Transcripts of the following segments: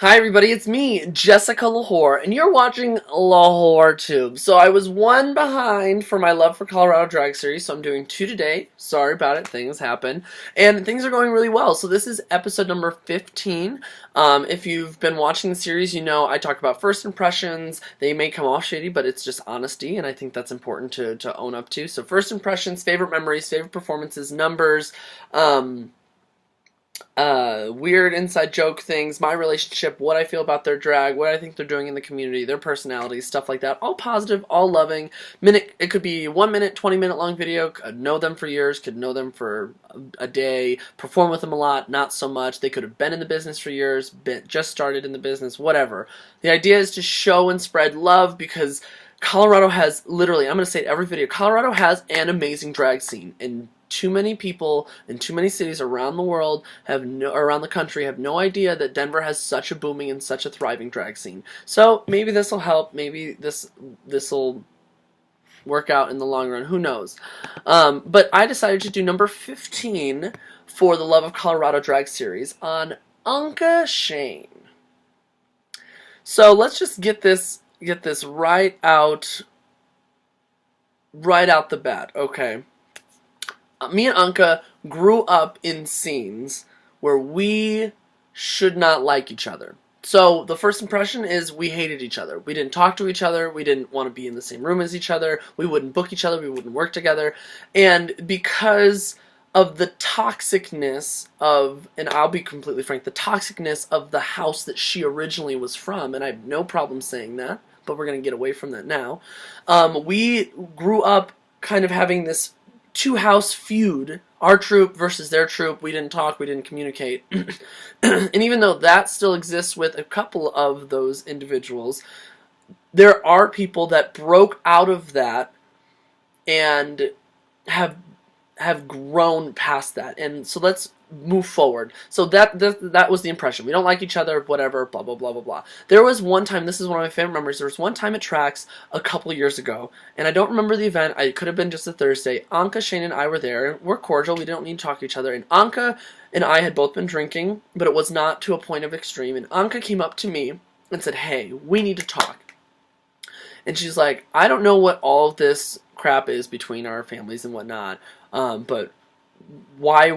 Hi everybody, it's me, Jessica Lahore, and you're watching Lahore Tube. So I was one behind for my Love for Colorado drag series, so I'm doing two today. Sorry about it, things happen. And things are going really well. So this is episode number 15. If you've been watching the series, you know I talk about first impressions. They may come off shady, but it's just honesty, and I think that's important to own up to. So first impressions, favorite memories, favorite performances, numbers, weird inside joke things, my relationship, what I feel about their drag, what I think they're doing in the community, their personalities, stuff like that. All positive, all loving. It could be 1 minute, 20-minute long video. Could know them for years, could know them for a day, perform with them a lot, not so much. They could have been in the business for years, just started in the business, whatever. The idea is to show and spread love because Colorado has literally, I'm going to say it every video, Colorado has an amazing drag scene, and too many people in too many cities around the world around the country have no idea that Denver has such a booming and such a thriving drag scene. So maybe this will help. Maybe this will work out in the long run. Who knows? But I decided to do number 15 for the Love of Colorado drag series on Anka Shayne. So let's just get this right out the bat. Okay. Me and Anka grew up in scenes where we should not like each other. So the first impression is we hated each other. We didn't talk to each other. We didn't want to be in the same room as each other. We wouldn't book each other. We wouldn't work together. And because of the toxicness of, and I'll be completely frank, the toxicness of the house that she originally was from, and I have no problem saying that, but we're going to get away from that now. We grew up kind of having this two-house feud, our troupe versus their troupe. We didn't talk, we didn't communicate. And even though that still exists with a couple of those individuals, there are people that broke out of that and have grown past that. And so let's move forward. So that was the impression. We don't like each other, whatever, blah, blah, blah, blah, blah. There was one time, this is one of my favorite memories, there was one time at Trax a couple years ago, and I don't remember the event, it could have been just a Thursday. Anka, Shayne, and I were there. We're cordial, we don't need to talk to each other, and Anka and I had both been drinking, but it was not to a point of extreme, and Anka came up to me and said, "Hey, we need to talk." And she's like, "I don't know what all this crap is between our families and whatnot, but why?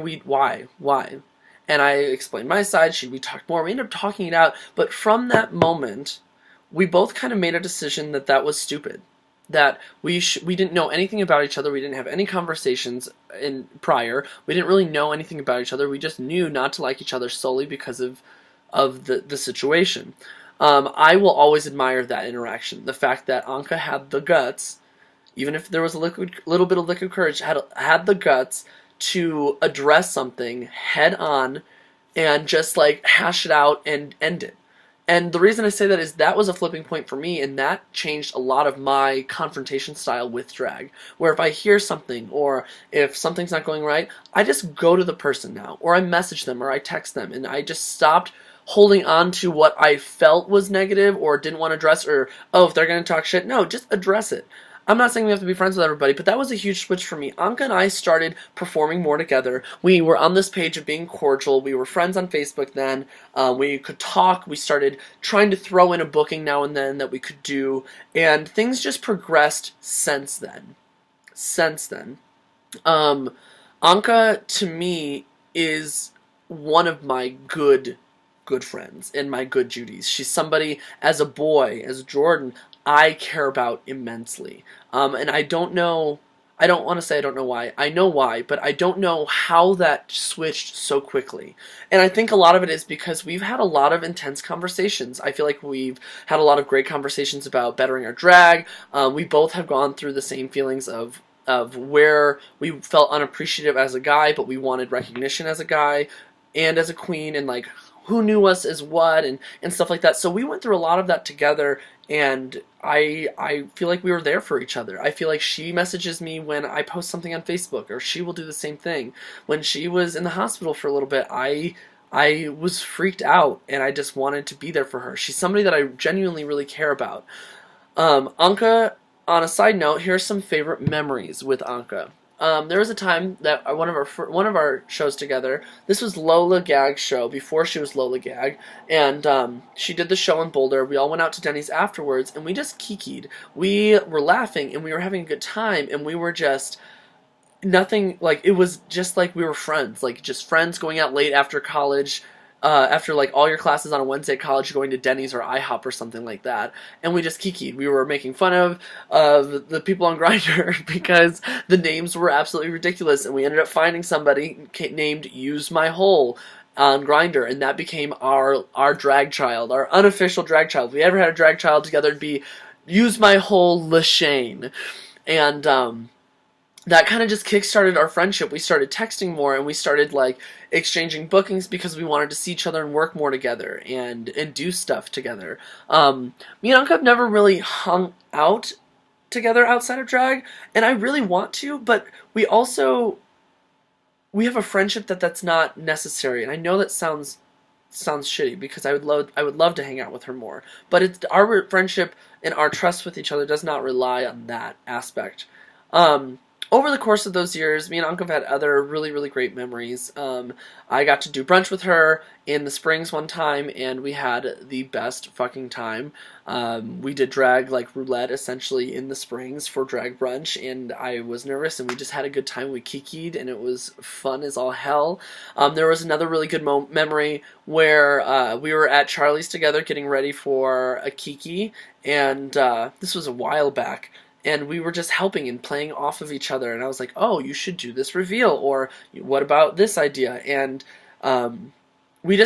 And I explained my side. We talked more. We ended up talking it out. But from that moment, we both kind of made a decision that was stupid. That we didn't know anything about each other. We didn't have any conversations prior. We didn't really know anything about each other. We just knew not to like each other solely because of the situation. I will always admire that interaction. The fact that Anka had the guts, even if there was a little bit of liquid courage, had the guts to address something head on and just like hash it out and end it. And the reason I say that is that was a flipping point for me, and that changed a lot of my confrontation style with drag. Where if I hear something or if something's not going right, I just go to the person now, or I message them, or I text them, and I just stopped holding on to what I felt was negative or didn't want to address, or, oh, if they're going to talk shit, no, just address it. I'm not saying we have to be friends with everybody, but that was a huge switch for me. Anka and I started performing more together. We were on this page of being cordial. We were friends on Facebook then. We could talk. We started trying to throw in a booking now and then that we could do, and things just progressed since then. Anka, to me, is one of my good friends and my good Judies. She's somebody, as a boy, as Jordan, I care about immensely. And I don't want to say I don't know why. I know why, but I don't know how that switched so quickly. And I think a lot of it is because we've had a lot of intense conversations. I feel like we've had a lot of great conversations about bettering our drag. We both have gone through the same feelings of where we felt unappreciative as a guy, but we wanted recognition as a guy and as a queen, and like who knew us as what, and stuff like that. So we went through a lot of that together, and I feel like we were there for each other. I feel like she messages me when I post something on Facebook, or she will do the same thing. When she was in the hospital for a little bit, I was freaked out, and I just wanted to be there for her. She's somebody that I genuinely really care about. Anka, on a side note, here's some favorite memories with Anka. there was a time that one of our shows together. This was Lola Gag's show before she was Lola Gag, and she did the show in Boulder. We all went out to Denny's afterwards, and we just kikied. We were laughing, and we were having a good time, and we were just nothing like it was just like we were friends, like just friends going out late after college, after like all your classes on a Wednesday at college, going to Denny's or IHOP or something like that, and we just kikied. We were making fun of the people on Grindr because the names were absolutely ridiculous, and we ended up finding somebody named Use My Hole on Grindr, and that became our drag child, our unofficial drag child. If we ever had a drag child together, it'd be Use My Hole Shayne, and that kind of just kickstarted our friendship. We started texting more, and we started like exchanging bookings because we wanted to see each other and work more together and do stuff together. Me and Anka have never really hung out together outside of drag, and I really want to, but we have a friendship that's not necessary. And I know that sounds shitty because I would love to hang out with her more, but it's our friendship and our trust with each other does not rely on that aspect. Over the course of those years, me and Anka have had other really, really great memories. I got to do brunch with her in the Springs one time, and we had the best fucking time. We did drag, like, roulette, essentially, in the Springs for drag brunch, and I was nervous, and we just had a good time. We kikied, and it was fun as all hell. There was another really good memory where we were at Charlie's together getting ready for a kiki, and this was a while back. And we were just helping and playing off of each other. And I was like, oh, you should do this reveal. Or what about this idea? And we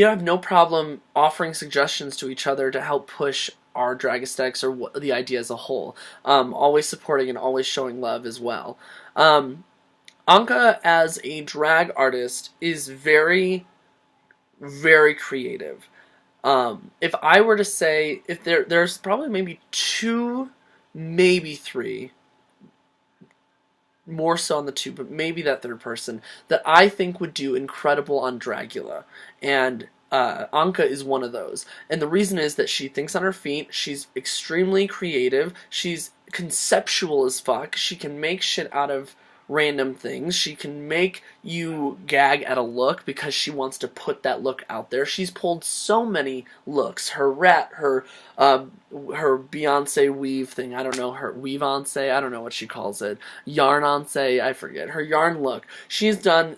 have no problem offering suggestions to each other to help push our drag aesthetics or the idea as a whole. Always supporting and always showing love as well. Anka, as a drag artist, is very, very creative. If I were to say, if there's probably maybe two, maybe three, more so on the two, but maybe that third person that I think would do incredible on Dragula, and Anka is one of those. And the reason is that she thinks on her feet, she's extremely creative, she's conceptual as fuck, she can make shit out of random things, she can make you gag at a look because she wants to put that look out there. She's pulled so many looks, her Beyonce weave thing, I don't know, her weave-once, I don't know what she calls it, yarn-once, I forget, her yarn look, she's done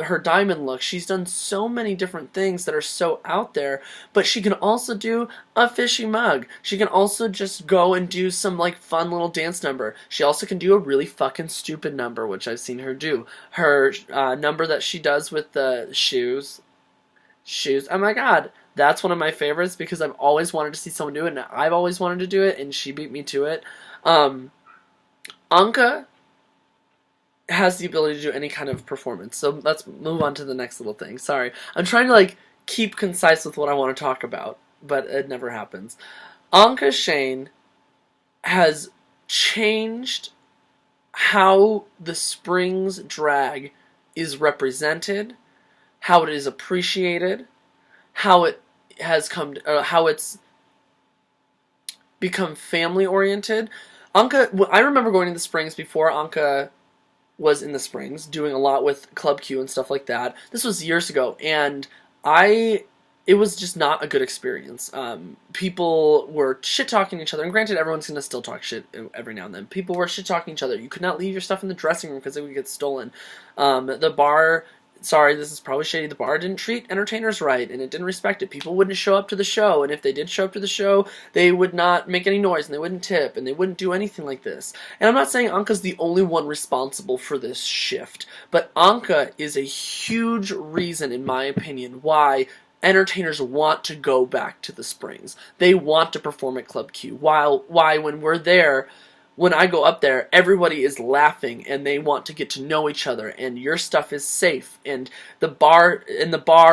her diamond look, she's done so many different things that are so out there, but she can also do a fishy mug, she can also just go and do some like fun little dance number, she also can do a really fucking stupid number, which I've seen her do, her number that she does with the shoes, oh my god, that's one of my favorites because I've always wanted to see someone do it, and I've always wanted to do it, and she beat me to it. Anka has the ability to do any kind of performance, so let's move on to the next little thing. Sorry, I'm trying to like keep concise with what I want to talk about, but it never happens. Anka Shayne has changed how the Springs drag is represented, how it is appreciated, how it has how it's become family oriented. Anka, I remember going to the Springs before Anka was in the Springs, doing a lot with Club Q and stuff like that. This was years ago, and it was just not a good experience. People were shit-talking each other, and granted, everyone's gonna still talk shit every now and then. People were shit-talking each other. You could not leave your stuff in the dressing room because it would get stolen. The bar, sorry, this is probably shady, the bar didn't treat entertainers right, and it didn't respect it. People wouldn't show up to the show, and if they did show up to the show, they would not make any noise, and they wouldn't tip, and they wouldn't do anything like this. And I'm not saying Anka's the only one responsible for this shift, but Anka is a huge reason, in my opinion, why entertainers want to go back to the Springs. They want to perform at Club Q. Why when we're there, when I go up there, everybody is laughing and they want to get to know each other, and your stuff is safe, and the bar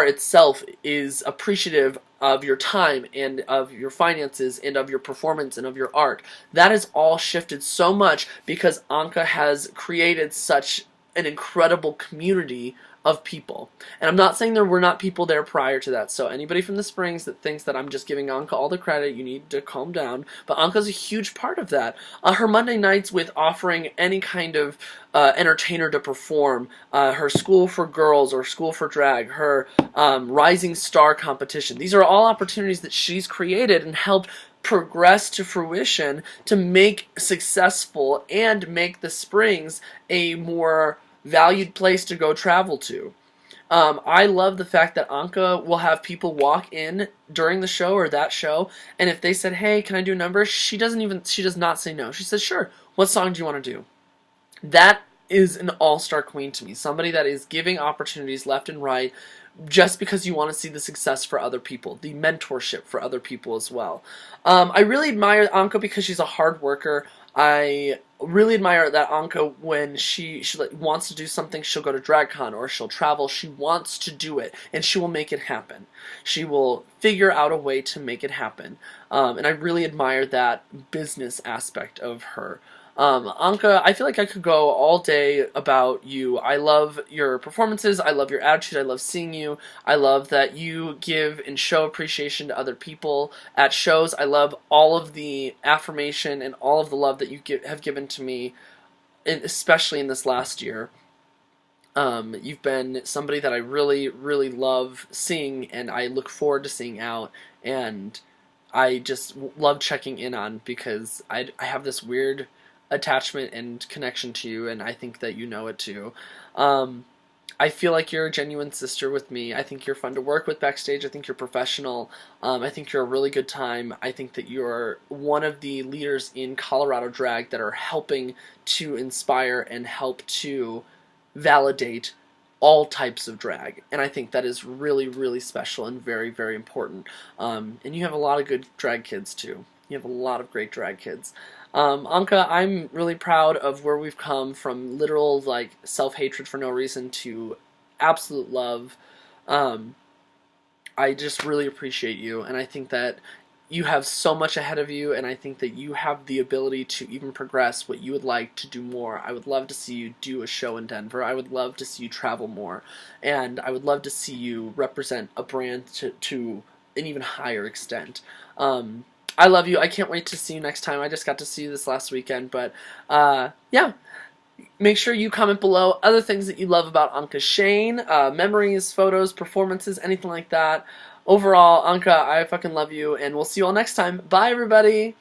itself is appreciative of your time and of your finances and of your performance and of your art. That has all shifted so much because Anka has created such an incredible community of people. And I'm not saying there were not people there prior to that. So anybody from the Springs that thinks that I'm just giving Anka all the credit, you need to calm down. But Anka's a huge part of that. Her Monday nights with offering any kind of entertainer to perform, her School for Girls or School for Drag, her Rising Star competition. These are all opportunities that she's created and helped progress to fruition to make successful and make the Springs a more valued place to go travel to. I love the fact that Anka will have people walk in during the show or that show, and if they said, "Hey, can I do a number?" she does not say no. She says, "Sure. What song do you want to do?" That is an all-star queen to me. Somebody that is giving opportunities left and right just because you want to see the success for other people, the mentorship for other people as well. I really admire Anka because she's a hard worker. I really admire that Anka, when she wants to do something, she'll go to DragCon or she'll travel. She wants to do it, and she will make it happen. She will figure out a way to make it happen. And I really admire that business aspect of her. Anka, I feel like I could go all day about you. I love your performances. I love your attitude. I love seeing you. I love that you give and show appreciation to other people at shows. I love all of the affirmation and all of the love that you have given to me, especially in this last year. You've been somebody that I really, really love seeing, and I look forward to seeing out, and I just love checking in on, because I have this weird attachment and connection to you, and I think that you know it too. I feel like you're a genuine sister with me. I think you're fun to work with backstage. I think you're professional. I think you're a really good time. I think that you're one of the leaders in Colorado drag that are helping to inspire and help to validate all types of drag, and I think that is really, really special and very, very important. And you have a lot of good drag kids too. You have a lot of great drag kids. Anka, I'm really proud of where we've come from literal, like, self-hatred for no reason to absolute love. I just really appreciate you, and I think that you have so much ahead of you, and I think that you have the ability to even progress what you would like to do more. I would love to see you do a show in Denver. I would love to see you travel more, and I would love to see you represent a brand to an even higher extent. I love you. I can't wait to see you next time. I just got to see you this last weekend, but yeah. Make sure you comment below other things that you love about Anka Shayne, memories, photos, performances, anything like that. Overall, Anka, I fucking love you, and we'll see you all next time. Bye, everybody!